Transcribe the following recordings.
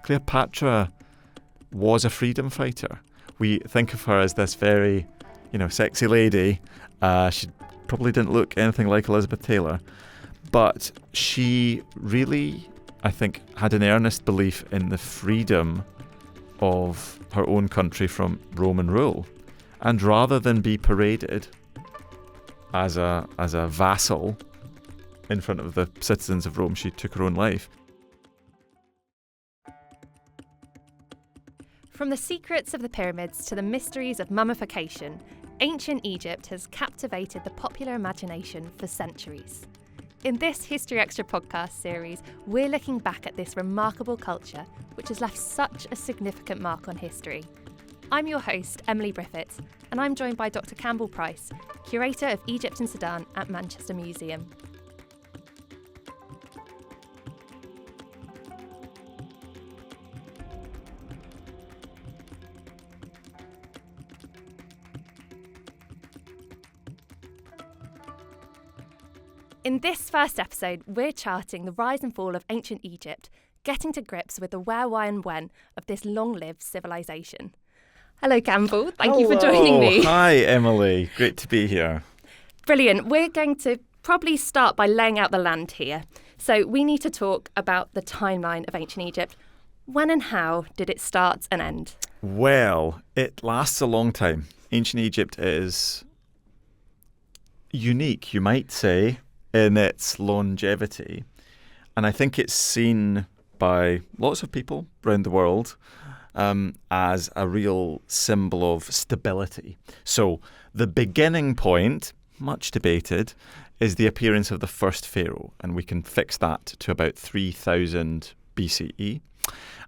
Cleopatra was a freedom fighter. We think of her as this very, sexy lady. She probably didn't look anything like Elizabeth Taylor, but she really, I think, had an earnest belief in the freedom of her own country from Roman rule. And rather than be paraded as a vassal in front of the citizens of Rome, she took her own life. From the secrets of the pyramids to the mysteries of mummification, ancient Egypt has captivated the popular imagination for centuries. In this HistoryExtra podcast series, we're looking back at this remarkable culture which has left such a significant mark on history. I'm your host, Emily Briffett, and I'm joined by Dr. Campbell Price, curator of Egypt and Sudan at Manchester Museum. In this first episode, we're charting the rise and fall of ancient Egypt, getting to grips with the where, why and when of this long-lived civilization. Hello, Campbell. Thank you for joining me. Hi, Emily. Great to be here. Brilliant. We're going to probably start by laying out the land here. So we need to talk about the timeline of ancient Egypt. When and how did it start and end? Well, it lasts a long time. Ancient Egypt is unique, you might say, in its longevity. And I think it's seen by lots of people around the world as a real symbol of stability. So the beginning point, much debated, is the appearance of the first pharaoh. And we can fix that to about 3000 BCE.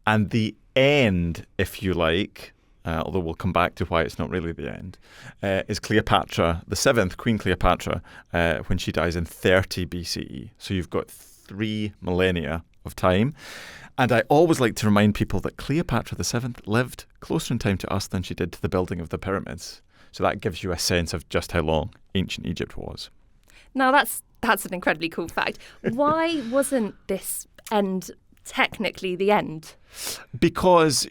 And the end, if you like, although we'll come back to why it's not really the end, is Cleopatra VII, Queen Cleopatra, when she dies in 30 BCE. So you've got 3 millennia of time. And I always like to remind people that Cleopatra VII lived closer in time to us than she did to the building of the pyramids. So that gives you a sense of just how long ancient Egypt was. Now, that's an incredibly cool fact. Why wasn't this end technically the end? Because,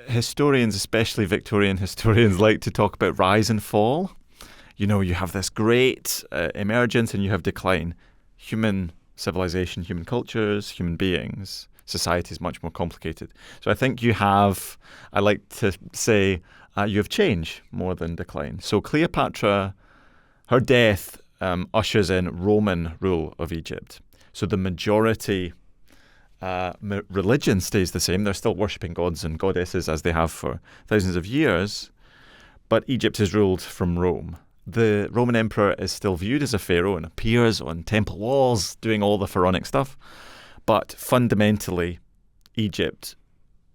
historians, especially Victorian historians, like to talk about rise and fall. You have this great emergence and you have decline. Human civilization, human cultures, human beings, society is much more complicated. So I think I like to say, you have change more than decline. So Cleopatra, her death ushers in Roman rule of Egypt. So the majority religion stays the same. They're still worshipping gods and goddesses as they have for thousands of years. But Egypt is ruled from Rome. The Roman emperor is still viewed as a pharaoh and appears on temple walls doing all the pharaonic stuff. But fundamentally, Egypt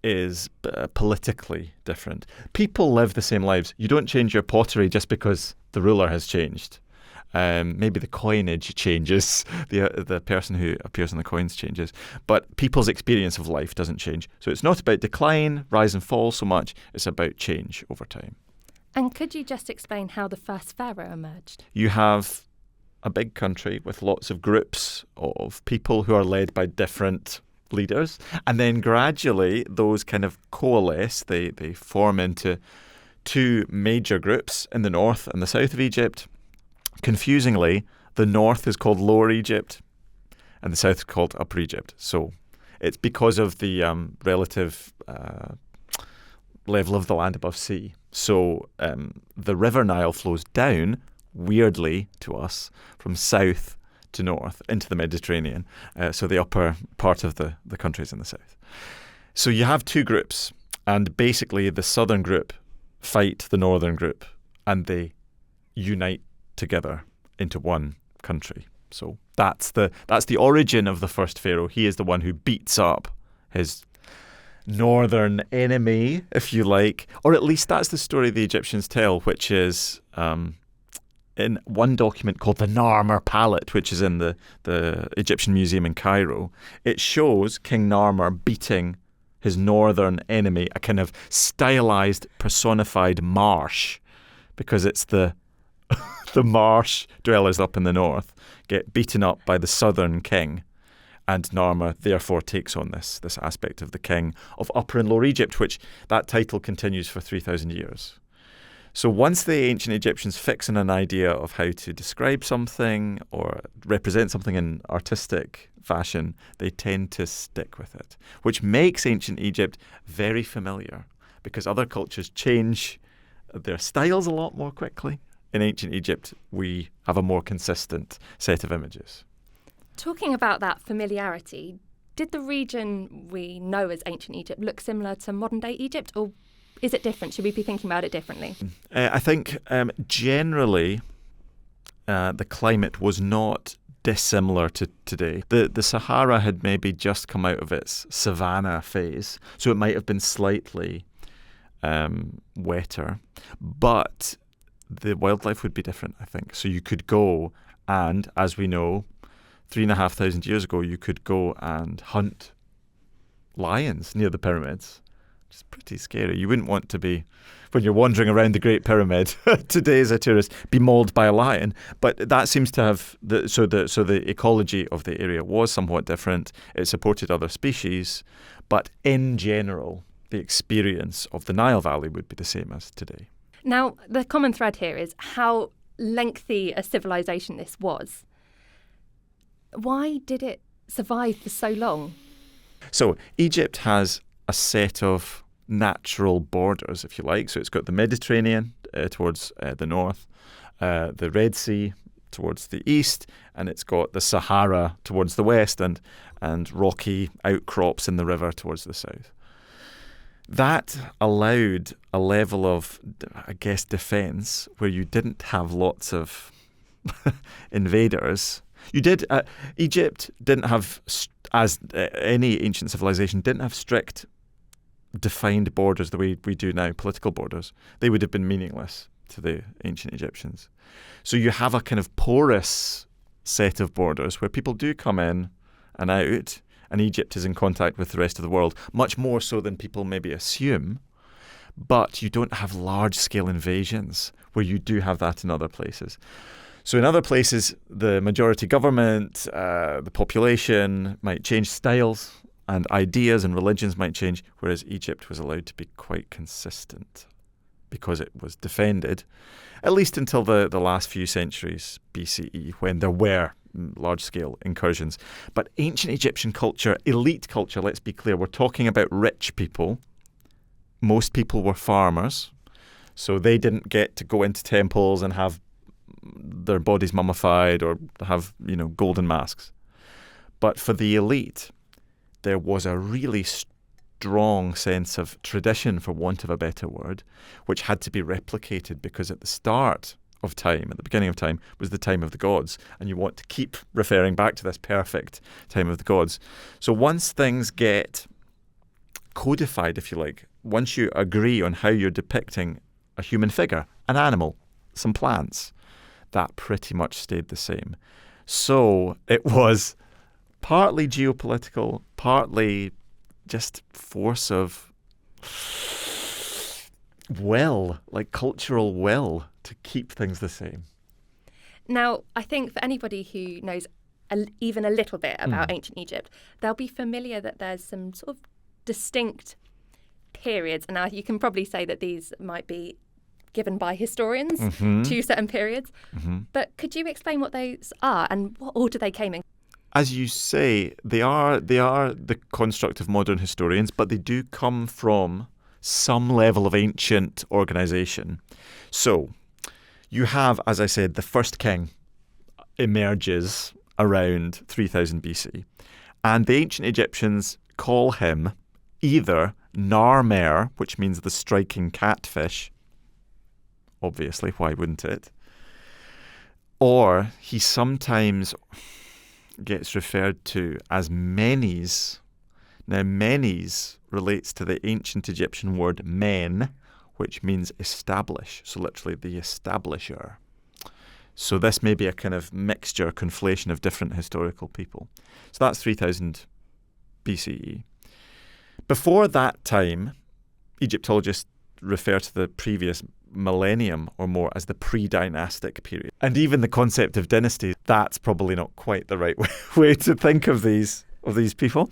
is politically different. People live the same lives. You don't change your pottery just because the ruler has changed. Maybe the coinage changes, the person who appears on the coins changes, but people's experience of life doesn't change. So it's not about decline, rise and fall so much, it's about change over time. And could you just explain how the first pharaoh emerged? You have a big country with lots of groups of people who are led by different leaders, and then gradually those kind of coalesce, they form into 2 major groups in the north and the south of Egypt. Confusingly, the north is called Lower Egypt and the south is called Upper Egypt. So it's because of the relative level of the land above sea. So the River Nile flows down, weirdly to us, from south to north into the Mediterranean. So the upper part of the country is in the south. So you have 2 groups, and basically the southern group fight the northern group, and they unite together into one country. So that's the origin of the first pharaoh. He is the one who beats up his northern enemy, if you like, or at least that's the story the Egyptians tell, which is in one document called the Narmer Palette, which is in the Egyptian Museum in Cairo. It shows King Narmer beating his northern enemy, a kind of stylized, personified marsh, because it's the marsh dwellers up in the north get beaten up by the southern king. And Narmer therefore takes on this aspect of the king of Upper and Lower Egypt, which that title continues for 3,000 years. So once the ancient Egyptians fix on an idea of how to describe something or represent something in artistic fashion, they tend to stick with it, which makes ancient Egypt very familiar because other cultures change their styles a lot more quickly. In ancient Egypt, we have a more consistent set of images. Talking about that familiarity, did the region we know as ancient Egypt look similar to modern-day Egypt, or is it different? Should we be thinking about it differently? I think generally the climate was not dissimilar to today. The Sahara had maybe just come out of its savanna phase, so it might have been slightly wetter, but the wildlife would be different, I think. So you could go and, as we know, 3,500 years ago, you could go and hunt lions near the pyramids, which is pretty scary. You wouldn't want to be, when you're wandering around the Great Pyramid today as a tourist, be mauled by a lion. But that seems to have, so the ecology of the area was somewhat different. It supported other species, but in general, the experience of the Nile Valley would be the same as today. Now, the common thread here is how lengthy a civilization this was. Why did it survive for so long? So Egypt has a set of natural borders, if you like. So it's got the Mediterranean towards the north, the Red Sea towards the east, and it's got the Sahara towards the west and rocky outcrops in the river towards the south. That allowed a level of, I guess, defense where you didn't have lots of invaders. Egypt didn't have, as any ancient civilization, didn't have strict defined borders the way we do now, political borders. They would have been meaningless to the ancient Egyptians. So you have a kind of porous set of borders where people do come in and out, and Egypt is in contact with the rest of the world, much more so than people maybe assume. But you don't have large-scale invasions where you do have that in other places. So in other places, the majority government, the population might change styles, and ideas and religions might change, whereas Egypt was allowed to be quite consistent because it was defended, at least until the last few centuries BCE, when there were large-scale incursions. But ancient Egyptian culture, elite culture, let's be clear, we're talking about rich people. Most people were farmers, so they didn't get to go into temples and have their bodies mummified or have, golden masks. But for the elite, there was a really strong sense of tradition, for want of a better word, which had to be replicated because at the start of time, at the beginning of time, was the time of the gods. And you want to keep referring back to this perfect time of the gods. So once things get codified, if you like, once you agree on how you're depicting a human figure, an animal, some plants, that pretty much stayed the same. So it was partly geopolitical, partly just force of will, like cultural will to keep things the same. Now, I think for anybody who knows even a little bit about ancient Egypt, they'll be familiar that there's some sort of distinct periods. And now you can probably say that these might be given by historians to certain periods. But could you explain what those are and what order they came in? As you say, they are the construct of modern historians, but they do come from some level of ancient organization. So you have, as I said, the first king emerges around 3000 BC. And the ancient Egyptians call him either Narmer, which means the striking catfish. Obviously, why wouldn't it? Or he sometimes gets referred to as Menes. Now, Menes relates to the ancient Egyptian word men, which means establish, so literally the establisher. So this may be a kind of mixture, conflation of different historical people. So that's 3000 BCE. Before that time, Egyptologists refer to the previous millennium or more as the pre-dynastic period. And even the concept of dynasty, that's probably not quite the right way to think of these of these people.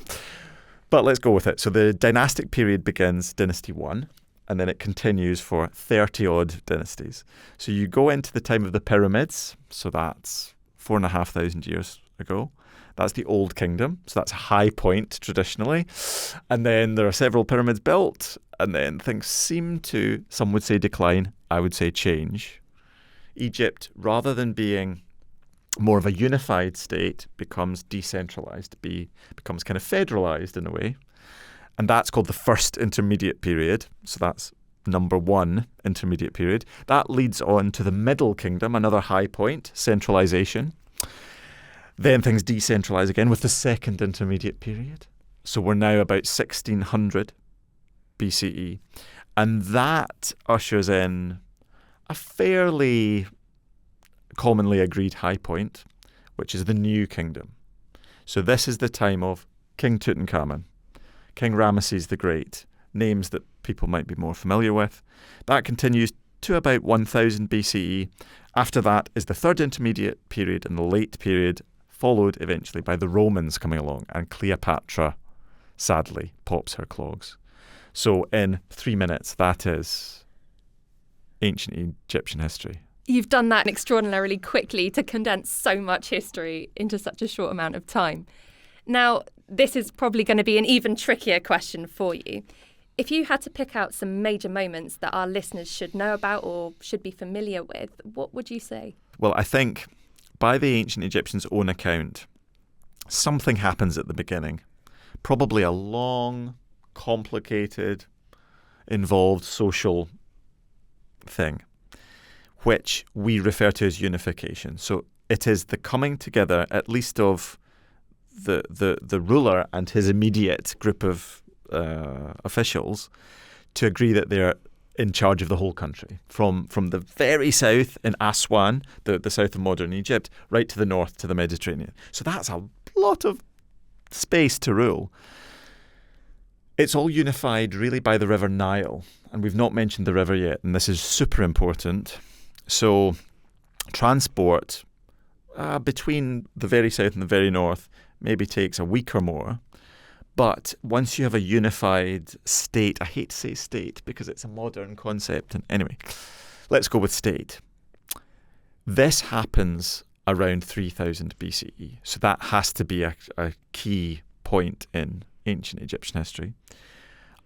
But let's go with it. So the dynastic period begins Dynasty 1, and then it continues for 30-odd dynasties. So you go into the time of the pyramids, so that's 4,500 years ago. That's the Old Kingdom, so that's a high point traditionally. And then there are several pyramids built, and then things seem to, some would say decline, I would say change. Egypt, rather than being more of a unified state, becomes decentralized, becomes kind of federalized in a way. And that's called the First Intermediate Period. So that's number 1 intermediate period. That leads on to the Middle Kingdom, another high point, centralization. Then things decentralize again with the Second Intermediate Period. So we're now about 1600 BCE. And that ushers in a fairly commonly agreed high point, which is the New Kingdom. So this is the time of King Tutankhamun, King Ramesses the Great, names that people might be more familiar with. That continues to about 1000 BCE. After that is the Third Intermediate Period and the Late Period, followed eventually by the Romans coming along, and Cleopatra, sadly, pops her clogs. So in 3 minutes, that is ancient Egyptian history. You've done that extraordinarily quickly to condense so much history into such a short amount of time. Now, this is probably going to be an even trickier question for you. If you had to pick out some major moments that our listeners should know about or should be familiar with, what would you say? Well, I think by the ancient Egyptians' own account, something happens at the beginning. Probably a long, complicated, involved social thing, which we refer to as unification. So it is the coming together, at least of the ruler and his immediate group of officials, to agree that they're in charge of the whole country, from the very south in Aswan, the south of modern Egypt, right to the north to the Mediterranean. So that's a lot of space to rule. It's all unified really by the River Nile, and we've not mentioned the river yet, and this is super important. So transport between the very south and the very north maybe takes a week or more. But once you have a unified state, I hate to say state because it's a modern concept. And anyway, let's go with state. This happens around 3000 BCE. So that has to be a key point in ancient Egyptian history.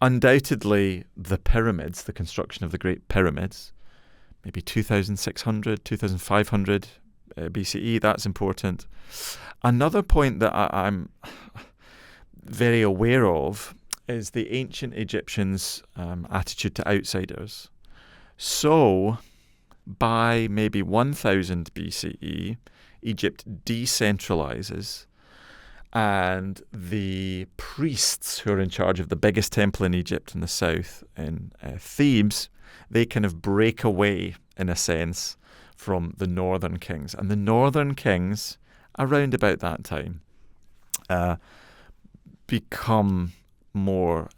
Undoubtedly, the pyramids, the construction of the Great Pyramids, maybe 2600, 2500 BCE, that's important. Another point that I'm very aware of is the ancient Egyptians' attitude to outsiders. So by maybe 1000 BCE, Egypt decentralizes, and the priests who are in charge of the biggest temple in Egypt in the south, in Thebes, they kind of break away, in a sense, from the northern kings. And the northern kings, around about that time, become more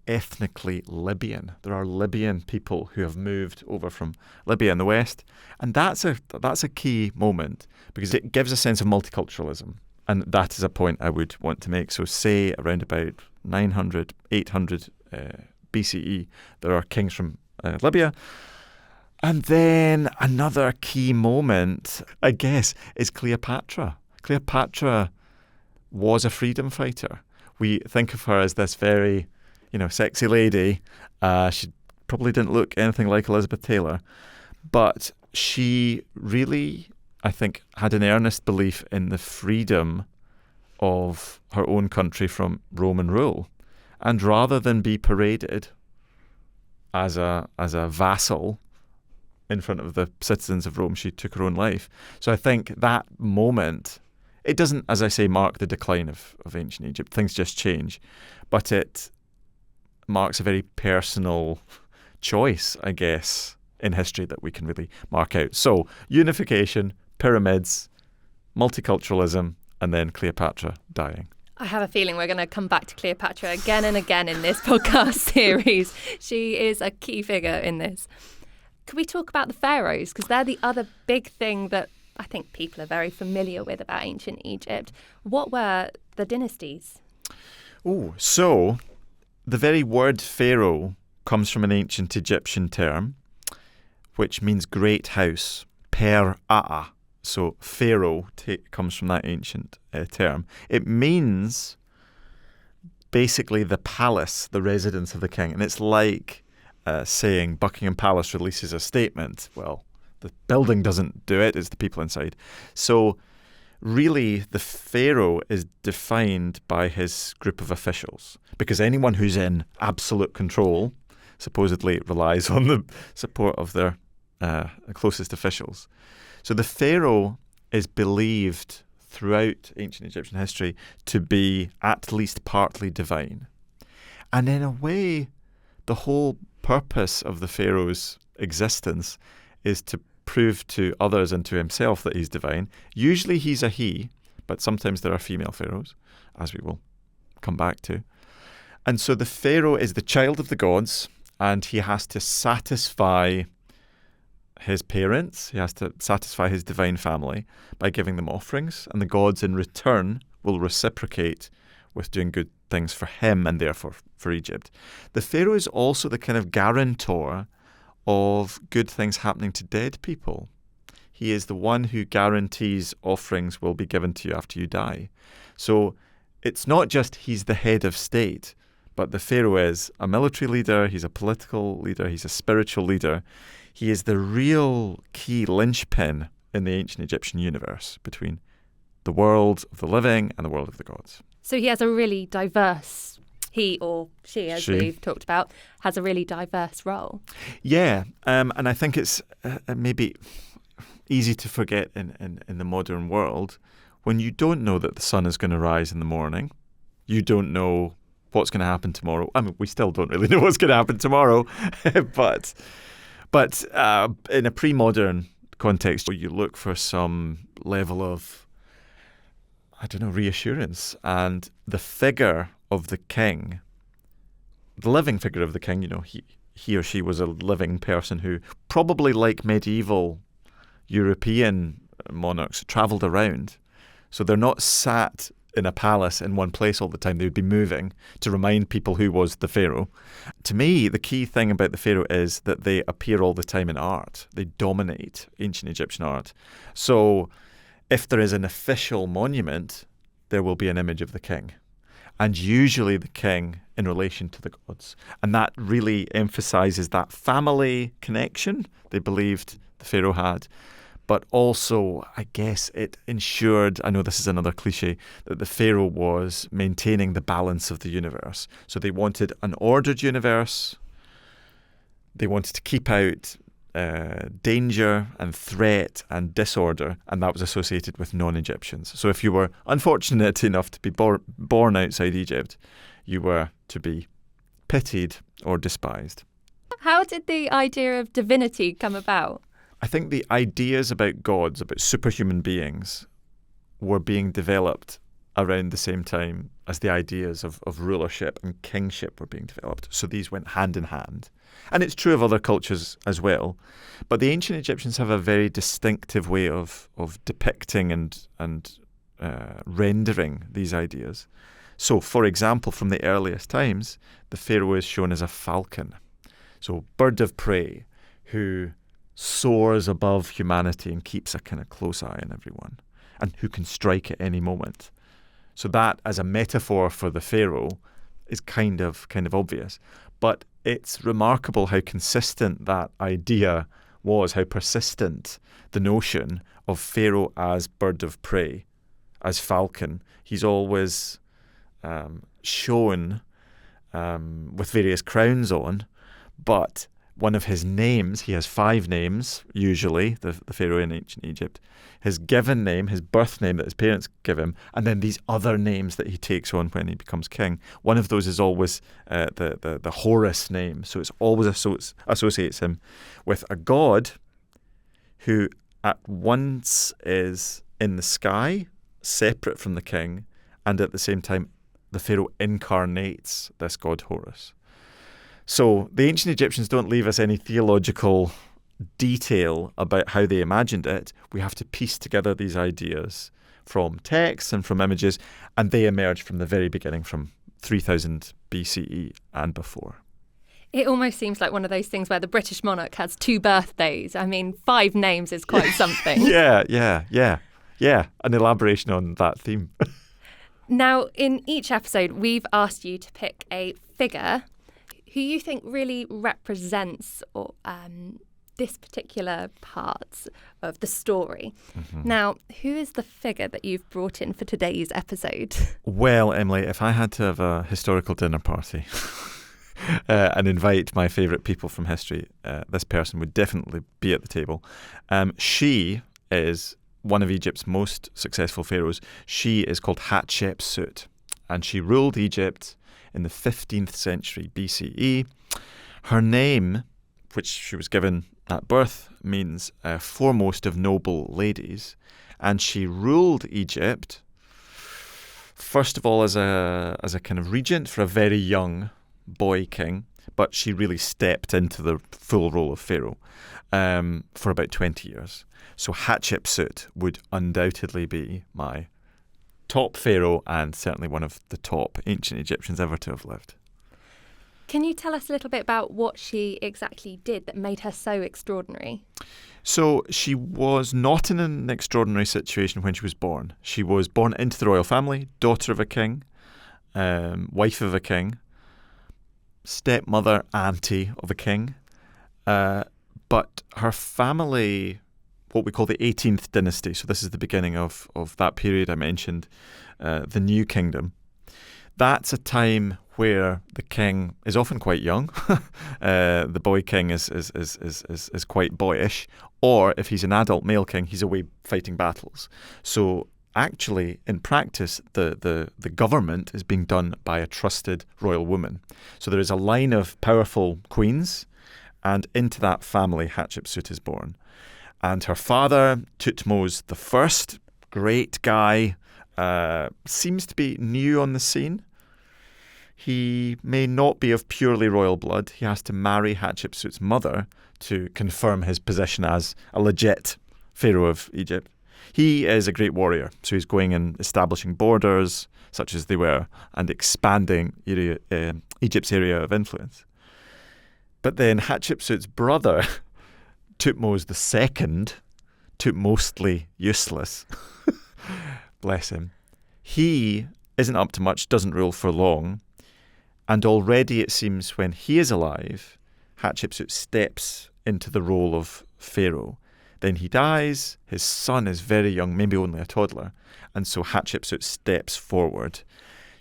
ethnically Libyan. There are Libyan people who have moved over from Libya in the west, and that's a key moment because it gives a sense of multiculturalism, and that is a point I would want to make. So say around about 900, 800 BCE, there are kings from Libya. And then another key moment, I guess, is Cleopatra. Cleopatra was a freedom fighter. We think of her as this very, sexy lady. She probably didn't look anything like Elizabeth Taylor, but she really, I think, had an earnest belief in the freedom of her own country from Roman rule. And rather than be paraded as a vassal in front of the citizens of Rome, she took her own life. So I think that moment, it doesn't, as I say, mark the decline of ancient Egypt. Things just change. But it marks a very personal choice, I guess, in history that we can really mark out. So unification, pyramids, multiculturalism, and then Cleopatra dying. I have a feeling we're going to come back to Cleopatra again and again in this podcast series. She is a key figure in this. Could we talk about the pharaohs? Because they're the other big thing that I think people are very familiar with about ancient Egypt. What were the dynasties? Oh, so the very word pharaoh comes from an ancient Egyptian term, which means great house, per-a'a. So pharaoh comes from that ancient term. It means basically the palace, the residence of the king. And it's like saying Buckingham Palace releases a statement. Well, the building doesn't do it, it's the people inside. So really, the pharaoh is defined by his group of officials, because anyone who's in absolute control supposedly relies on the support of their closest officials. So the pharaoh is believed throughout ancient Egyptian history to be at least partly divine. And in a way, the whole purpose of the pharaoh's existence is to prove to others and to himself that he's divine. Usually he's a he, but sometimes there are female pharaohs, as we will come back to. And so the pharaoh is the child of the gods, and he has to satisfy his parents, he has to satisfy his divine family by giving them offerings, and the gods in return will reciprocate with doing good things for him and therefore for Egypt. The pharaoh is also the kind of guarantor of good things happening to dead people. He is the one who guarantees offerings will be given to you after you die. So it's not just he's the head of state, but the pharaoh is a military leader, he's a political leader, he's a spiritual leader. He is the real key linchpin in the ancient Egyptian universe between the world of the living and the world of the gods. So he has a really diverse, he or she, as we've talked about, has a really diverse role. Yeah, and I think it's maybe easy to forget in the modern world when you don't know that the sun is going to rise in the morning. You don't know what's going to happen tomorrow. I mean, we still don't really know what's going to happen tomorrow, but in a pre-modern context, where you look for some level of, reassurance. And the figure of the king, the living figure of the king, he or she was a living person who probably, like medieval European monarchs, travelled around. So they're not sat in a palace in one place all the time. They would be moving to remind people who was the pharaoh. To me, the key thing about the pharaoh is that they appear all the time in art. They dominate ancient Egyptian art. So if there is an official monument, there will be an image of the king, and usually the king in relation to the gods. And that really emphasizes that family connection they believed the pharaoh had. But also, I guess it ensured, I know this is another cliche, that the pharaoh was maintaining the balance of the universe. So they wanted an ordered universe. They wanted to keep out danger and threat and disorder, and that was associated with non-Egyptians. So if you were unfortunate enough to be born outside Egypt, you were to be pitied or despised. How did the idea of divinity come about? I think the ideas about gods, about superhuman beings, were being developed around the same time as the ideas of rulership and kingship were being developed. So these went hand in hand. And it's true of other cultures as well. But the ancient Egyptians have a very distinctive way of depicting and rendering these ideas. So, for example, from the earliest times, the pharaoh is shown as a falcon. So, bird of prey, who soars above humanity and keeps a kind of close eye on everyone, and who can strike at any moment. So that, as a metaphor for the pharaoh, is kind of obvious. But it's remarkable how consistent that idea was, how persistent the notion of pharaoh as bird of prey, as falcon. He's always shown with various crowns on, but one of his names, he has 5 names, usually, the pharaoh in ancient Egypt. His given name, his birth name that his parents give him, and then these other names that he takes on when he becomes king. One of those is always the Horus name, so it's always associates him with a god who at once is in the sky, separate from the king, and at the same time the pharaoh incarnates this god Horus. So the ancient Egyptians don't leave us any theological detail about how they imagined it, we have to piece together these ideas from texts and from images, and they emerge from the very beginning, from 3000 BCE and before. It almost seems like one of those things where the British monarch has 2 birthdays. I mean, 5 names is quite something. Yeah. An elaboration on that theme. Now, in each episode, we've asked you to pick a figure who you think really represents this particular part of the story. Mm-hmm. Now, who is the figure that you've brought in for today's episode? Well, Emily, if I had to have a historical dinner party and invite my favourite people from history, this person would definitely be at the table. She is one of Egypt's most successful pharaohs. She is called Hatshepsut, and she ruled Egypt in the 15th century BCE. Her name, which she was given at birth, means foremost of noble ladies, and she ruled Egypt first of all as a kind of regent for a very young boy king, but she really stepped into the full role of pharaoh for about 20 years. So Hatshepsut would undoubtedly be my top pharaoh, and certainly one of the top ancient Egyptians ever to have lived. Can you tell us a little bit about what she exactly did that made her so extraordinary? So she was not in an extraordinary situation when she was born. She was born into the royal family, daughter of a king, wife of a king, stepmother, auntie of a king. But her family, what we call the 18th dynasty, so this is the beginning of that period I mentioned, the New Kingdom. That's a time where the king is often quite young. The boy king is quite boyish, or if he's an adult male king, he's away fighting battles. So actually, in practice, the government is being done by a trusted royal woman. So there is a line of powerful queens, and into that family Hatshepsut is born. And her father, Thutmose I, great guy, seems to be new on the scene. He may not be of purely royal blood. He has to marry Hatshepsut's mother to confirm his position as a legit pharaoh of Egypt. He is a great warrior, so he's going and establishing borders, such as they were, and expanding Egypt's area of influence. But then Hatshepsut's brother, Thutmose II, Thutmosely useless, bless him, he isn't up to much, doesn't rule for long. And already it seems when he is alive, Hatshepsut steps into the role of pharaoh. Then he dies, his son is very young, maybe only a toddler, and so Hatshepsut steps forward.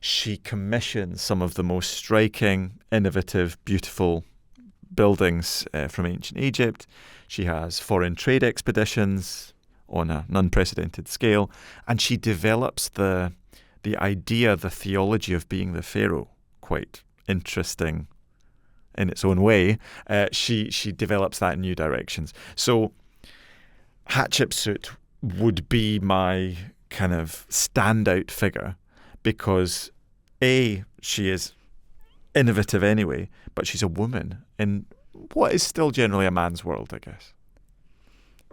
She commissions some of the most striking, innovative, beautiful buildings from ancient Egypt. She has foreign trade expeditions on an unprecedented scale, and she develops the idea, the theology of being the pharaoh. Quite interesting in its own way. She develops that in new directions. So Hatshepsut would be my kind of standout figure because A, she is innovative anyway, but she's a woman in what is still generally a man's world, I guess.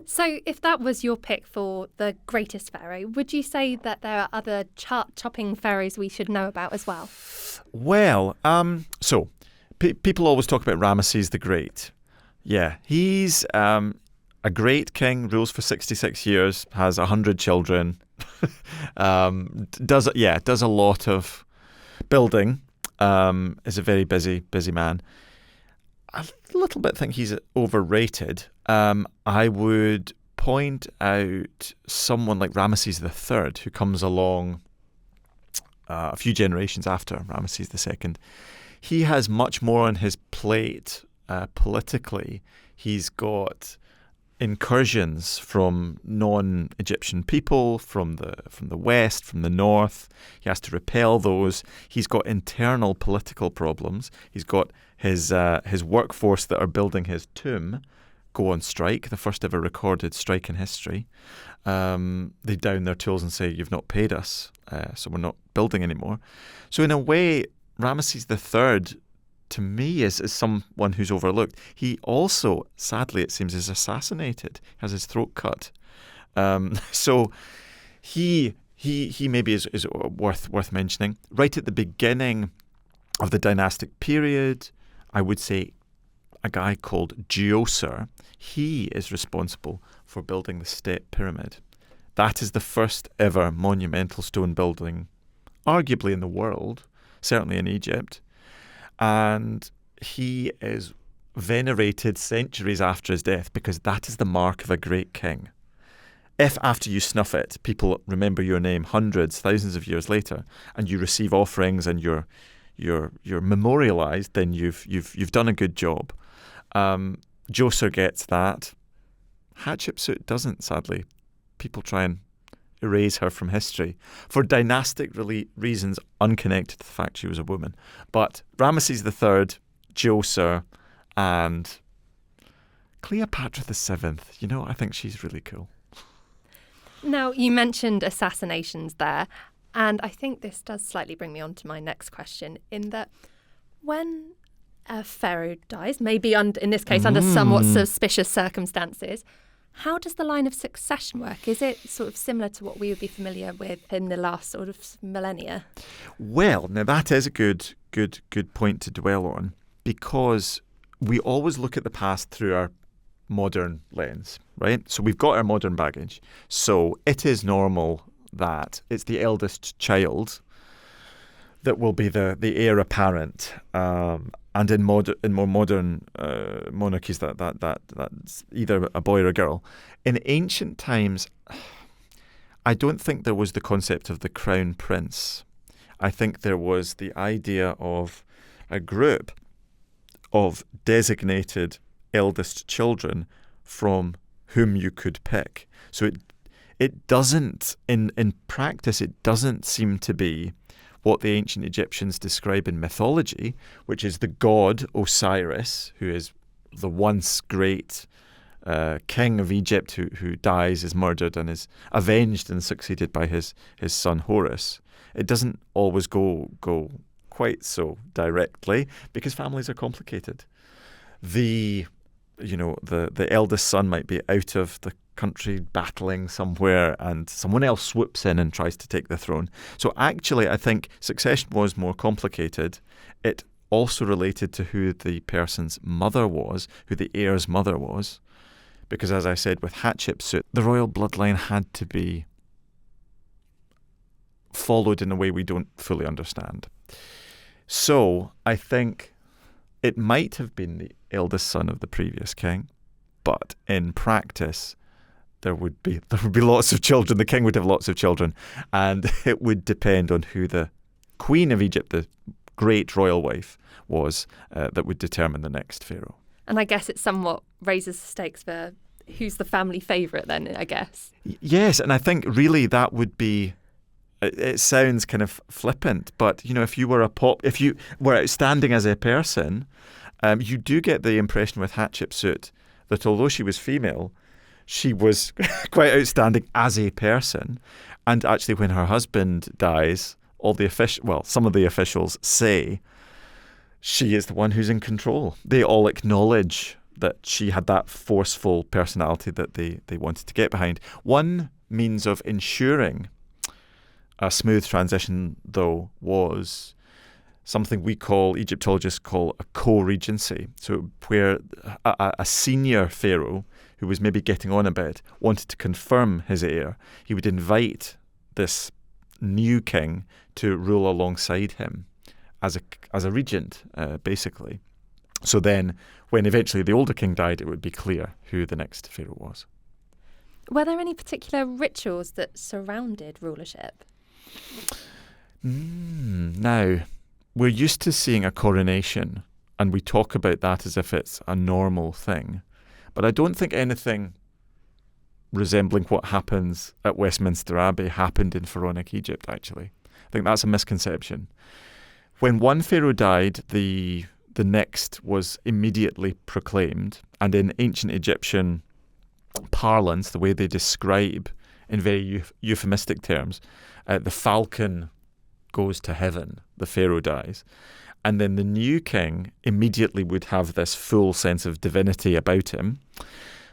So if that was your pick for the greatest pharaoh, would you say that there are other chart-topping pharaohs we should know about as well? Well, people always talk about Ramesses the Great. Yeah, he's a great king, rules for 66 years, has 100 children, does a lot of building, is a very busy man. I a little bit think he's overrated. I would point out someone like Ramesses III, who comes along a few generations after Ramesses II. He has much more on his plate politically. He's got incursions from non-Egyptian people, from the west, from the north. He has to repel those. He's got internal political problems. He's got his workforce that are building his tomb go on strike, the first ever recorded strike in history. They down their tools and say, "You've not paid us, so we're not building anymore." So in a way, Ramesses III, to me is someone who's overlooked. He also, sadly, it seems, is assassinated, has his throat cut. So he maybe is worth mentioning. Right at the beginning of the dynastic period, I would say a guy called Djoser. He is responsible for building the Step Pyramid. That is the first ever monumental stone building, arguably in the world, certainly in Egypt. And he is venerated centuries after his death because that is the mark of a great king. If after you snuff it, people remember your name hundreds, thousands of years later, and you receive offerings and you're memorialized, then you've done a good job. Djoser gets that. Hatshepsut doesn't, sadly. People try and erase her from history for dynastic reasons unconnected to the fact she was a woman. But Ramesses III, Djoser, and Cleopatra VII, I think she's really cool. Now, you mentioned assassinations there, and I think this does slightly bring me on to my next question, in that when a pharaoh dies, maybe in this case under somewhat suspicious circumstances, how does the line of succession work? Is it sort of similar to what we would be familiar with in the last sort of millennia? Well, now that is a good point to dwell on, because we always look at the past through our modern lens, right? So we've got our modern baggage. So it is normal that it's the eldest child that will be the heir apparent. And in more modern monarchies, that's either a boy or a girl. In ancient times, I don't think there was the concept of the crown prince. I think there was the idea of a group of designated eldest children from whom you could pick. So it doesn't, in practice, it doesn't seem to be what the ancient Egyptians describe in mythology, which is the god Osiris, who is the once great king of Egypt who dies, is murdered, and is avenged and succeeded by his son Horus. It doesn't always go quite so directly because families are complicated. The eldest son might be out of the country battling somewhere and someone else swoops in and tries to take the throne. So actually, I think succession was more complicated. It also related to who the person's mother was, who the heir's mother was. Because as I said, with Hatshepsut, the royal bloodline had to be followed in a way we don't fully understand. So I think it might have been the eldest son of the previous king, but in practice, there would be lots of children. The king would have lots of children, and it would depend on who the queen of Egypt, the great royal wife, was that would determine the next pharaoh. And I guess it somewhat raises the stakes for who's the family favourite then, I guess. Yes, and I think really that would be. It sounds kind of flippant, but if you were if you were outstanding as a person, you do get the impression with Hatshepsut that although she was female, she was quite outstanding as a person. And actually, when her husband dies, some of the officials say she is the one who's in control. They all acknowledge that she had that forceful personality that they wanted to get behind. One means of ensuring a smooth transition, though, was something Egyptologists call a co-regency. So where a senior pharaoh who was maybe getting on a bit wanted to confirm his heir, he would invite this new king to rule alongside him as a regent, basically. So then, when eventually the older king died, it would be clear who the next pharaoh was. Were there any particular rituals that surrounded rulership? Now, we're used to seeing a coronation, and we talk about that as if it's a normal thing. But I don't think anything resembling what happens at Westminster Abbey happened in pharaonic Egypt, actually. I think that's a misconception. When one pharaoh died, the next was immediately proclaimed. And in ancient Egyptian parlance, the way they describe, in very euphemistic terms, the falcon goes to heaven, the pharaoh dies. And then the new king immediately would have this full sense of divinity about him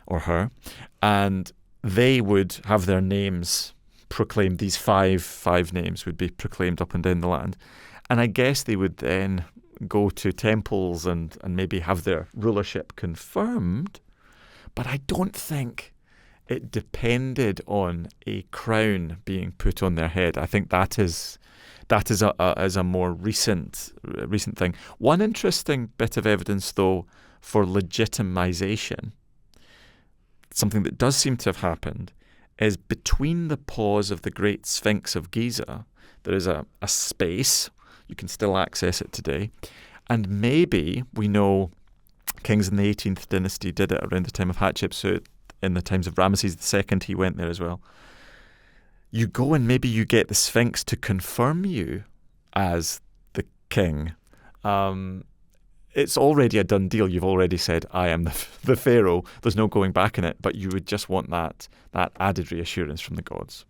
or her. And they would have their names proclaimed. These five names would be proclaimed up and down the land. And I guess they would then go to temples and maybe have their rulership confirmed. But I don't think it depended on a crown being put on their head. I think that is a more recent thing. One interesting bit of evidence, though, for legitimization, something that does seem to have happened, is between the paws of the Great Sphinx of Giza, there is a space. You can still access it today. And maybe, we know kings in the 18th dynasty did it around the time of Hatshepsut. In the times of Ramesses II, he went there as well. You go and maybe you get the Sphinx to confirm you as the king. It's already a done deal. You've already said, I am the pharaoh. There's no going back in it. But you would just want that added reassurance from the gods.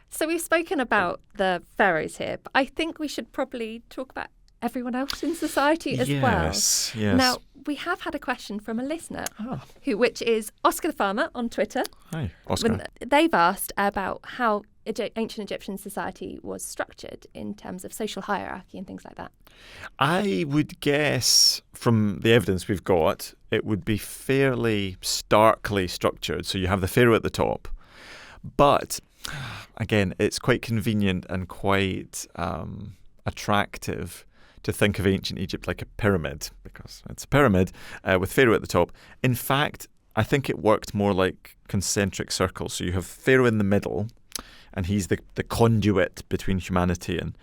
So we've spoken about the pharaohs here, but I think we should probably talk about everyone else in society as well. Yes. Now, we have had a question from a listener, which is Oscar the Farmer on Twitter. Hi, Oscar. They've asked about how ancient Egyptian society was structured in terms of social hierarchy and things like that. I would guess, from the evidence we've got, it would be fairly starkly structured. So you have the pharaoh at the top. But, again, it's quite convenient and quite attractive to think of ancient Egypt like a pyramid, because it's a pyramid with pharaoh at the top. In fact, I think it worked more like concentric circles. So you have pharaoh in the middle, and he's the conduit between humanity and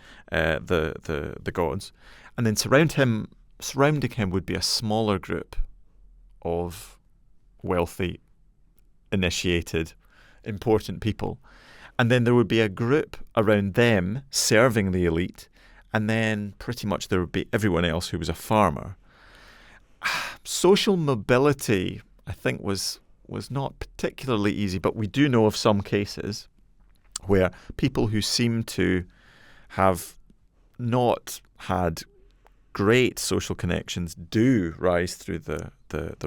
the gods. And then surrounding him would be a smaller group of wealthy, initiated, important people. And then there would be a group around them serving the elite. And then pretty much there would be everyone else who was a farmer. Social mobility, I think, was not particularly easy, but we do know of some cases where people who seem to have not had great social connections do rise through the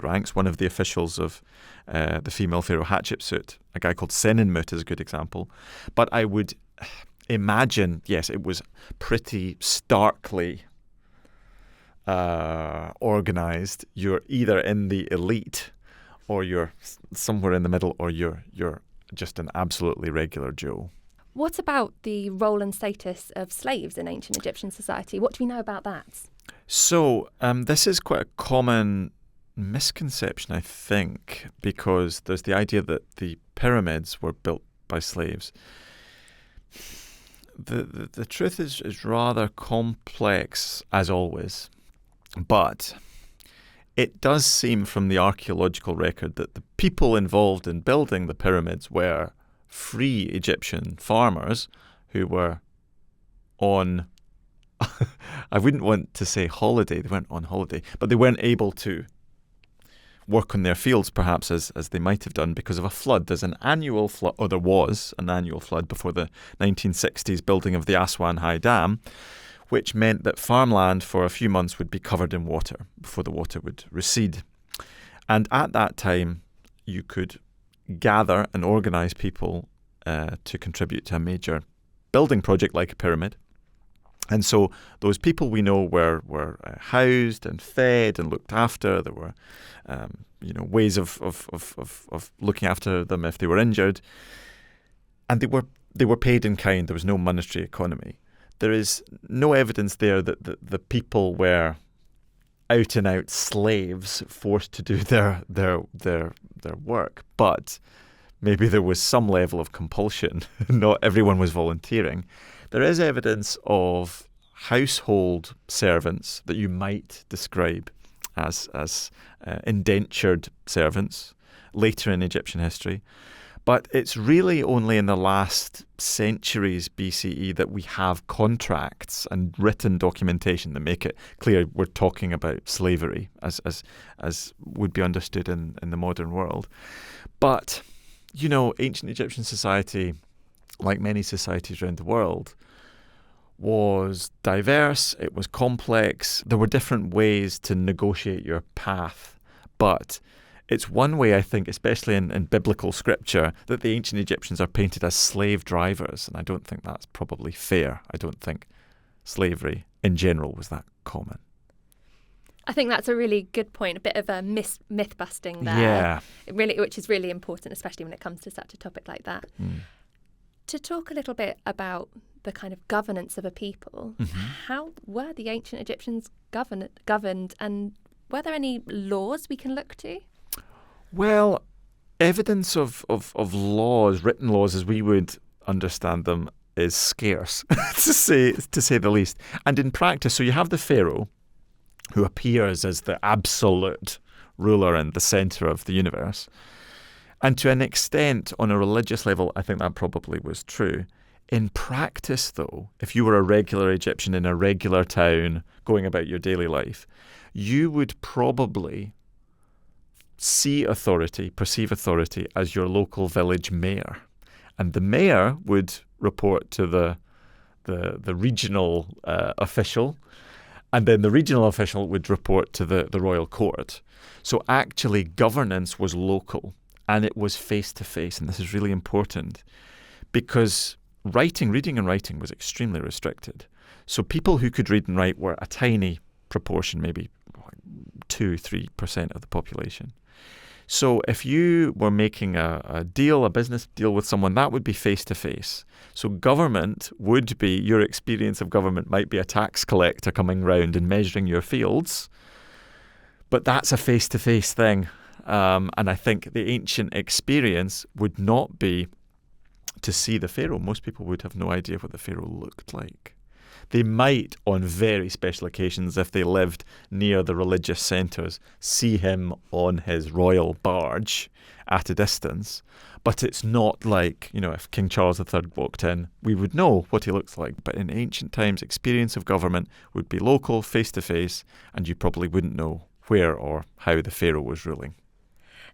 ranks. One of the officials of the female pharaoh Hatshepsut, a guy called Senenmut, is a good example. But I would imagine, yes, it was pretty starkly organized. You're either in the elite, or you're somewhere in the middle, or you're just an absolutely regular Joe. What about the role and status of slaves in ancient Egyptian society? What do we know about that? So this is quite a common misconception, I think, because there's the idea that the pyramids were built by slaves. The truth is rather complex, as always, but it does seem from the archaeological record that the people involved in building the pyramids were free Egyptian farmers who were on, I wouldn't want to say holiday, they weren't on holiday, but they weren't able to work on their fields perhaps as they might have done because of a flood. There's an annual flood, or there was an annual flood before the 1960s building of the Aswan High Dam, which meant that farmland for a few months would be covered in water before the water would recede. And at that time, you could gather and organize people to contribute to a major building project like a pyramid. And so those people we know were housed and fed and looked after. There were ways of looking after them if they were injured, and they were paid in kind. There was no monetary economy. There is no evidence there that the people were out and out slaves forced to do their work, but maybe there was some level of compulsion. Not everyone was volunteering. There is evidence of household servants that you might describe as indentured servants later in Egyptian history. But it's really only in the last centuries BCE that we have contracts and written documentation that make it clear we're talking about slavery as would be understood in the modern world. But, ancient Egyptian society, like many societies around the world, was diverse, it was complex. There were different ways to negotiate your path, but it's one way, I think, especially in biblical scripture, that the ancient Egyptians are painted as slave drivers, and I don't think that's probably fair. I don't think slavery in general was that common. I think that's a really good point, a bit of a myth busting there. Yeah. Which is really important, especially when it comes to such a topic like that. To talk a little bit about the kind of governance of a people, how were the ancient Egyptians governed, and were there any laws we can look to? Well, evidence of laws, written laws as we would understand them, is scarce, to say the least. And in practice, so you have the pharaoh, who appears as the absolute ruler in the centre of the universe. And to an extent, on a religious level, I think that probably was true. In practice, though, if you were a regular Egyptian in a regular town going about your daily life, you would probably perceive authority as your local village mayor. And the mayor would report to the regional official, and then the regional official would report to the royal court. So actually governance was local, and it was face-to-face, and this is really important because reading and writing was extremely restricted. So people who could read and write were a tiny proportion, maybe 2-3% of the population. So if you were making a business deal with someone, that would be face-to-face. So government would be, your experience of government might be a tax collector coming round and measuring your fields, but that's a face-to-face thing. And I think the ancient experience would not be to see the pharaoh. Most people would have no idea what the pharaoh looked like. They might, on very special occasions, if they lived near the religious centres, see him on his royal barge at a distance. But it's not like, if King Charles III walked in, we would know what he looks like. But in ancient times, experience of government would be local, face-to-face, and you probably wouldn't know where or how the pharaoh was ruling.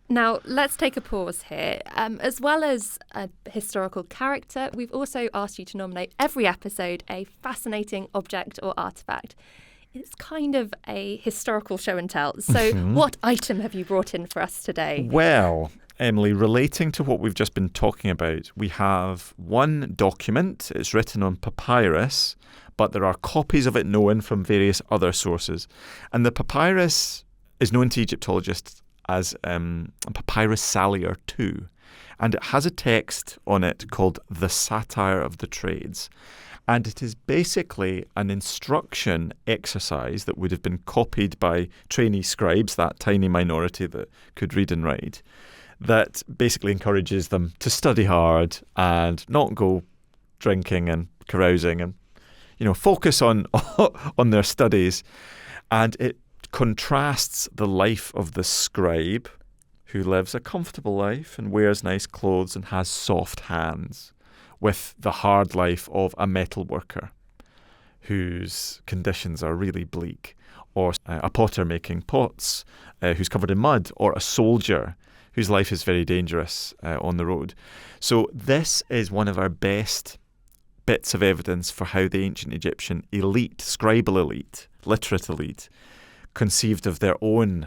Now, let's take a pause here. As well as a historical character, we've also asked you to nominate every episode a fascinating object or artefact. It's kind of a historical show and tell. So what item have you brought in for us today? Well, Emily, relating to what we've just been talking about, we have one document. It's written on papyrus, but there are copies of it known from various other sources. And the papyrus is known to Egyptologists as Papyrus Salier II, and it has a text on it called The Satire of the Trades, and it is basically an instruction exercise that would have been copied by trainee scribes, that tiny minority that could read and write, that basically encourages them to study hard and not go drinking and carousing and focus on their studies. And it contrasts the life of the scribe, who lives a comfortable life and wears nice clothes and has soft hands, with the hard life of a metal worker whose conditions are really bleak, or a potter making pots who's covered in mud, or a soldier whose life is very dangerous on the road. So this is one of our best bits of evidence for how the ancient Egyptian elite, scribal elite, literate elite, conceived of their own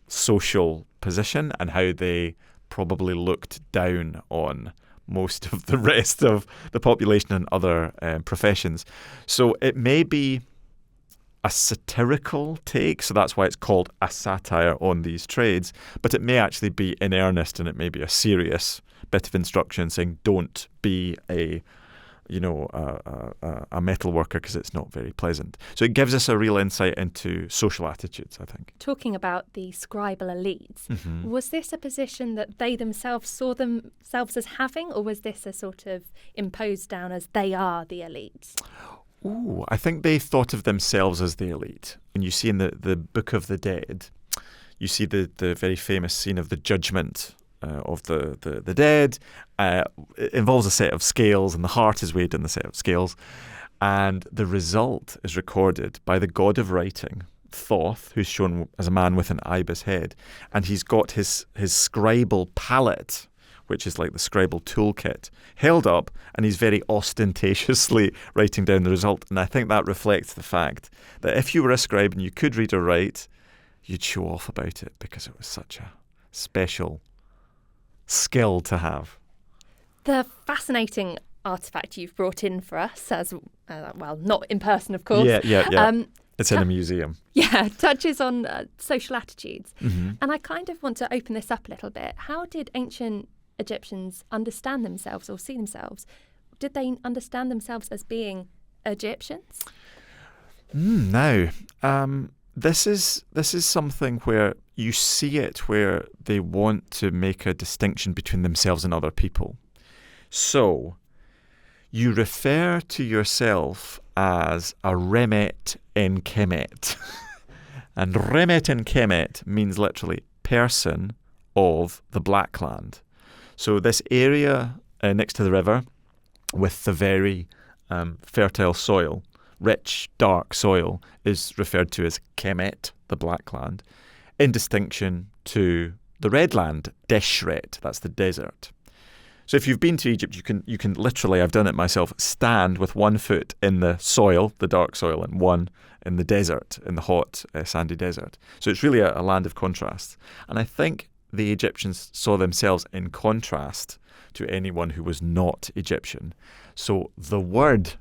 social position and how they probably looked down on most of the rest of the population and other professions. So it may be a satirical take, so that's why it's called a satire on these trades, but it may actually be in earnest, and it may be a serious bit of instruction saying don't be a metal worker because it's not very pleasant. So it gives us a real insight into social attitudes, I think. Talking about the scribal elites, was this a position that they themselves saw themselves as having, or was this a sort of imposed down as they are the elites? Ooh, I think they thought of themselves as the elite. And you see in the Book of the Dead, you see the very famous scene of the judgment of the dead. It involves a set of scales, and the heart is weighed in the set of scales. And the result is recorded by the god of writing, Thoth, who's shown as a man with an ibis head. And he's got his scribal palette, which is like the scribal toolkit, held up, and he's very ostentatiously writing down the result. And I think that reflects the fact that if you were a scribe and you could read or write, you'd show off about it because it was such a special skill to have. The fascinating artefact you've brought in for us, as well, not in person, of course. Yeah. It's in a museum. Yeah, touches on social attitudes. Mm-hmm. And I kind of want to open this up a little bit. How did ancient Egyptians understand themselves or see themselves? Did they understand themselves as being Egyptians? This is something where you see it where they want to make a distinction between themselves and other people. So you refer to yourself as a Remet en Kemet. And Remet en Kemet means literally person of the Black Land. So this area next to the river with the very fertile soil, rich, dark soil, is referred to as Kemet, the Black Land, in distinction to the Red Land, Deshret, that's the desert. So if you've been to Egypt, you can literally, I've done it myself, stand with one foot in the soil, the dark soil, and one in the desert, in the hot, sandy desert. So it's really a land of contrast. And I think the Egyptians saw themselves in contrast to anyone who was not Egyptian. So the word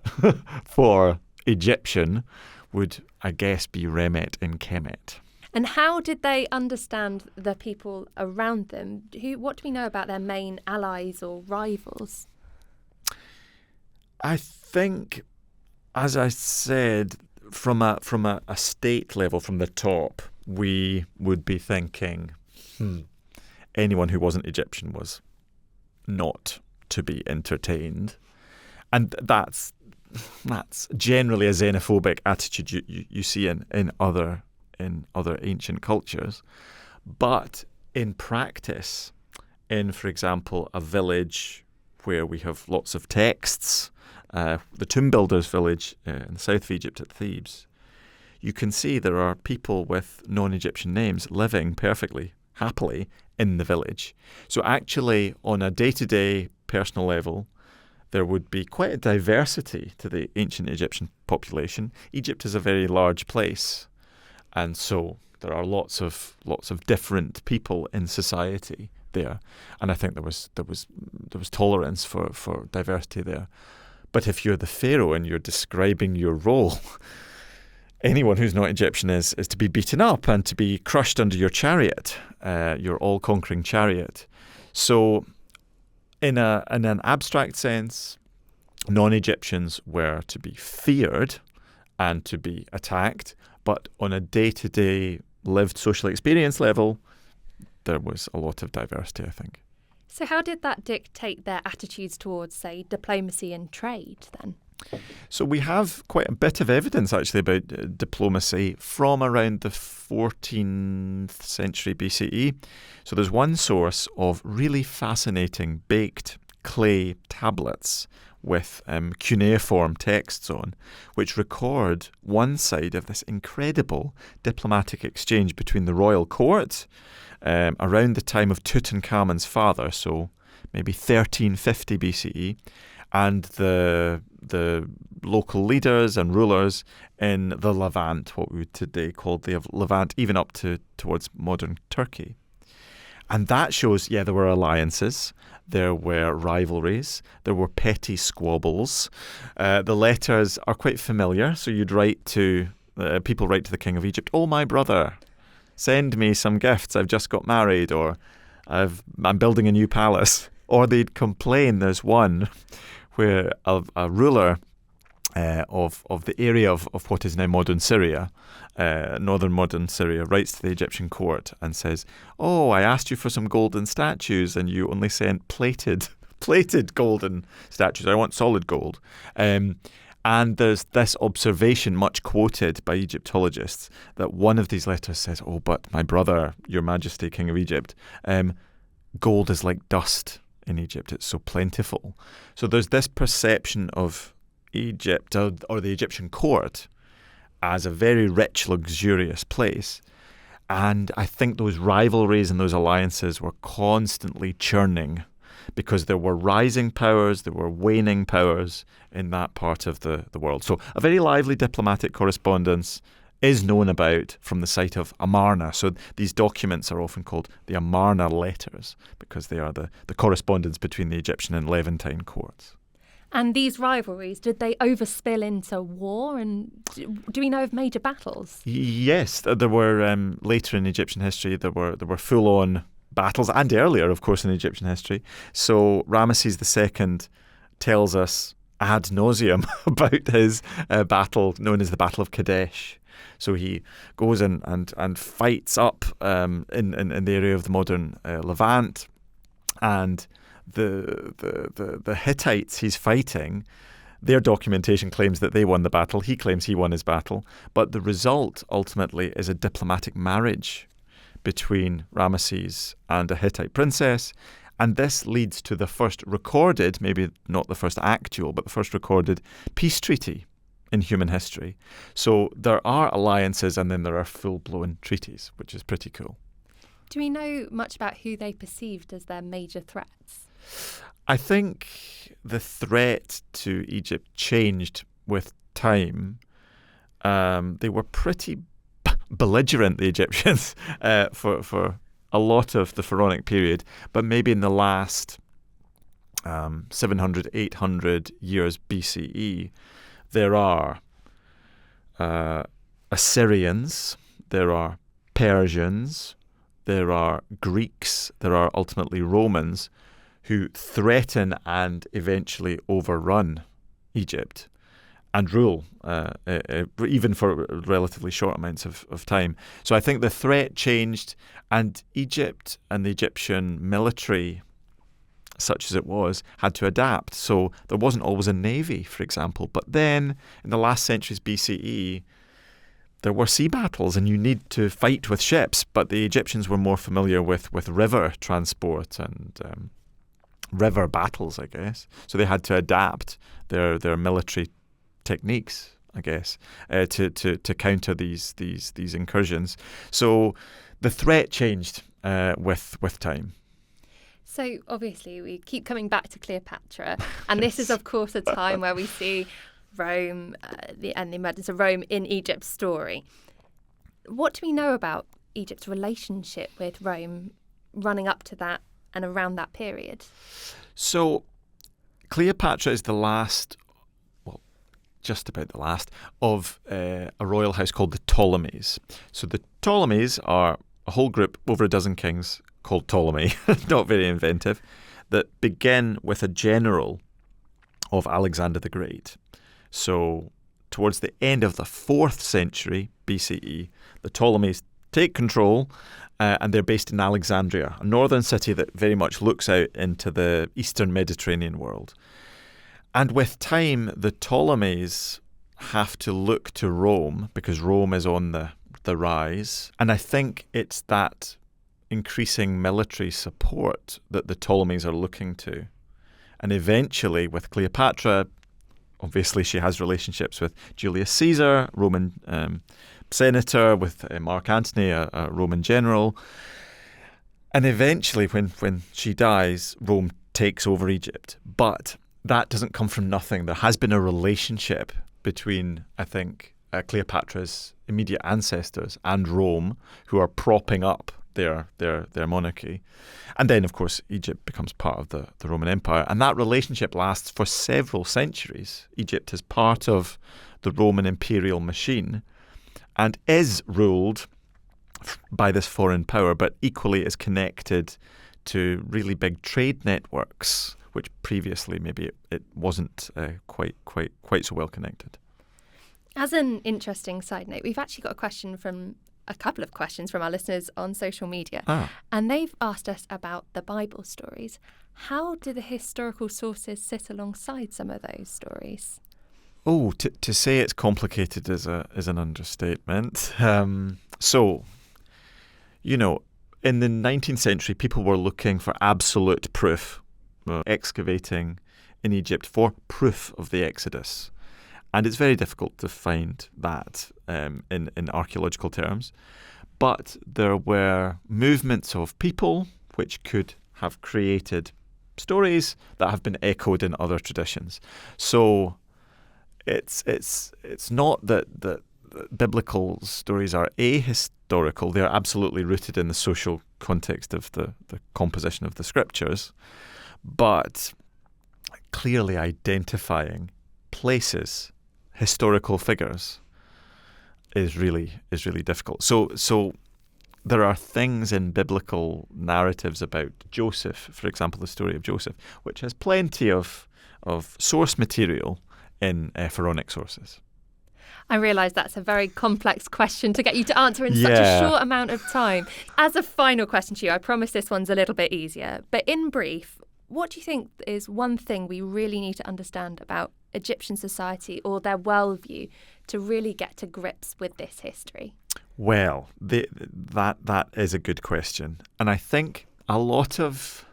for Egyptian would, I guess, be Remet en Kemet. And how did they understand the people around them? What do we know about their main allies or rivals? I think, as I said, from a state level, from the top, we would be thinking, anyone who wasn't Egyptian was not to be entertained. And that's generally a xenophobic attitude you see in other ancient cultures. But in practice, for example, a village where we have lots of texts, the tomb builders village in the south of Egypt at Thebes, you can see there are people with non-Egyptian names living perfectly, happily in the village. So actually, on a day-to-day personal level, there would be quite a diversity to the ancient Egyptian population. Egypt is a very large place, and so there are lots of different people in society there, and I think there was tolerance for diversity there. But if you're the pharaoh and you're describing your role, anyone who's not Egyptian is to be beaten up and to be crushed under your chariot, your all-conquering chariot. So in an abstract sense, non-Egyptians were to be feared and to be attacked, but on a day-to-day lived social experience level, there was a lot of diversity, I think. So how did that dictate their attitudes towards, say, diplomacy and trade then? So we have quite a bit of evidence actually about diplomacy from around the 14th century BCE. So there's one source of really fascinating baked clay tablets with cuneiform texts on, which record one side of this incredible diplomatic exchange between the royal court around the time of Tutankhamun's father, so maybe 1350 BCE, and the local leaders and rulers in the Levant, what we would today call the Levant, even up towards modern Turkey. And that shows, there were alliances, there were rivalries, there were petty squabbles. The letters are quite familiar, so you'd write to, people write to the king of Egypt, "Oh, my brother, send me some gifts, I've just got married," or I'm building a new palace. Or they'd complain. There's one where a ruler of the area of what is now modern Syria, northern modern Syria, writes to the Egyptian court and says, "Oh, I asked you for some golden statues and you only sent plated golden statues. I want solid gold." And there's this observation, much quoted by Egyptologists, that one of these letters says, "Oh, but my brother, Your Majesty, King of Egypt, gold is like dust in Egypt. It's so plentiful." So there's this perception of Egypt or the Egyptian court as a very rich, luxurious place. And I think those rivalries and those alliances were constantly churning because there were rising powers, there were waning powers in that part of the world. So a very lively diplomatic correspondence is known about from the site of Amarna. So these documents are often called the Amarna letters because they are the correspondence between the Egyptian and Levantine courts. And these rivalries, did they overspill into war? And do we know of major battles? Yes, there were later in Egyptian history. There were full-on battles, and earlier, of course, in Egyptian history. So Ramesses II tells us ad nauseum about his battle known as the Battle of Kadesh. So he goes and fights up in the area of the modern Levant, and the Hittites he's fighting, their documentation claims that they won the battle. He claims he won his battle. But the result, ultimately, is a diplomatic marriage between Ramesses and a Hittite princess. And this leads to the first recorded, maybe not the first actual, but the first recorded peace treaty in human history. So there are alliances and then there are full-blown treaties, which is pretty cool. Do we know much about who they perceived as their major threats? I think the threat to Egypt changed with time. They were pretty belligerent, the Egyptians, for a lot of the pharaonic period, but maybe in the last 700, 800 years BCE, there are Assyrians, there are Persians, there are Greeks, there are ultimately Romans who threaten and eventually overrun Egypt and rule, even for relatively short amounts of time. So I think the threat changed, and Egypt and the Egyptian military, such as it was, had to adapt. So there wasn't always a navy, for example. But then, in the last centuries BCE, there were sea battles, and you need to fight with ships. But the Egyptians were more familiar with river transport and river battles, I guess. So they had to adapt their military techniques, I guess, to counter these incursions. So the threat changed with time. So obviously we keep coming back to Cleopatra, and this is of course a time where we see Rome and the emergence of Rome in Egypt's story. What do we know about Egypt's relationship with Rome running up to that and around that period? So Cleopatra is the last, well, just about the last, of a royal house called the Ptolemies. So the Ptolemies are a whole group, over a dozen kings, called Ptolemy, not very inventive, that begin with a general of Alexander the Great. So towards the end of the 4th century BCE, the Ptolemies take control, and they're based in Alexandria, a northern city that very much looks out into the eastern Mediterranean world. And with time, the Ptolemies have to look to Rome because Rome is on the rise. And I think it's that increasing military support that the Ptolemies are looking to. And eventually, with Cleopatra, obviously she has relationships with Julius Caesar, Roman senator, with Mark Antony, a Roman general. And eventually, when she dies, Rome takes over Egypt. But that doesn't come from nothing. There has been a relationship between, I think, Cleopatra's immediate ancestors and Rome, who are propping up their monarchy. And then, of course, Egypt becomes part of the Roman Empire. And that relationship lasts for several centuries. Egypt is part of the Roman imperial machine and is ruled by this foreign power, but equally is connected to really big trade networks, which previously maybe it wasn't quite so well connected. As an interesting side note, we've actually got a couple of questions from our listeners on social media, and they've asked us about the Bible stories. How do the historical sources sit alongside some of those stories? Oh, to say it's complicated is an understatement. So, in the 19th century, people were looking for absolute proof, excavating in Egypt for proof of the Exodus. And it's very difficult to find that in archaeological terms. But there were movements of people which could have created stories that have been echoed in other traditions. So it's not that biblical stories are ahistorical. They're absolutely rooted in the social context of the composition of the scriptures, but clearly identifying places, historical figures, is really difficult. So there are things in biblical narratives about Joseph, for example, the story of Joseph, which has plenty of source material in pharaonic sources. I realise that's a very complex question to get you to answer in such a short amount of time. As a final question to you, I promise this one's a little bit easier, but in brief, what do you think is one thing we really need to understand about Egyptian society or their worldview to really get to grips with this history? Well, that is a good question. And I think a lot of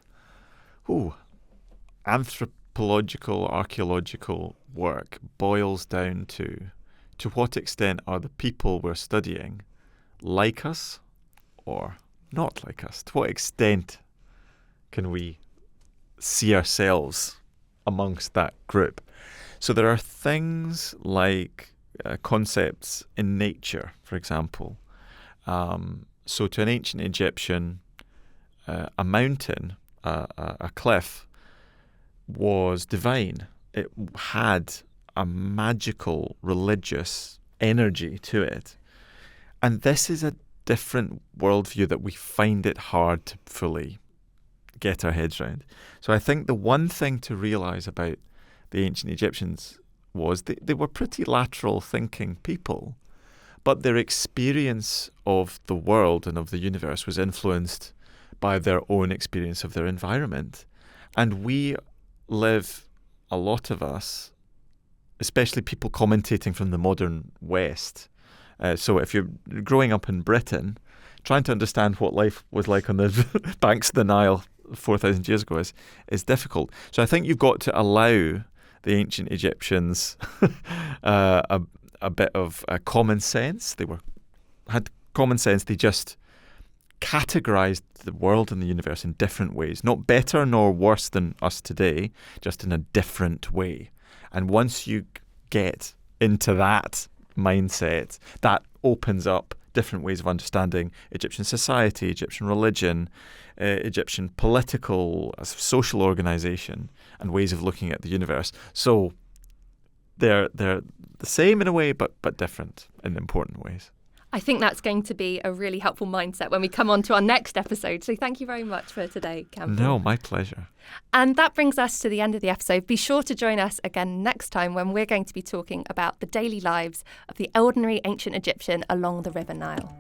anthropological, archaeological work boils down to what extent are the people we're studying like us or not like us? To what extent can we see ourselves amongst that group? So there are things like concepts in nature, for example. So to an ancient Egyptian, a mountain, a cliff, was divine. It had a magical religious energy to it. And this is a different worldview that we find it hard to fully get our heads around. So I think the one thing to realise about the ancient Egyptians was they were pretty lateral thinking people, but their experience of the world and of the universe was influenced by their own experience of their environment. And we live, a lot of us, especially people commentating from the modern West. So if you're growing up in Britain, trying to understand what life was like on the banks of the Nile 4,000 years ago is difficult. So I think you've got to allow the ancient Egyptians a bit of common sense. They had common sense. They just categorized the world and the universe in different ways, not better nor worse than us today, just in a different way. And once you get into that mindset, that opens up different ways of understanding Egyptian society, Egyptian religion, Egyptian political, social organization, and ways of looking at the universe. So they're the same in a way, but different in important ways. I think that's going to be a really helpful mindset when we come on to our next episode. So thank you very much for today, Campbell. No, my pleasure. And that brings us to the end of the episode. Be sure to join us again next time when we're going to be talking about the daily lives of the ordinary ancient Egyptian along the River Nile.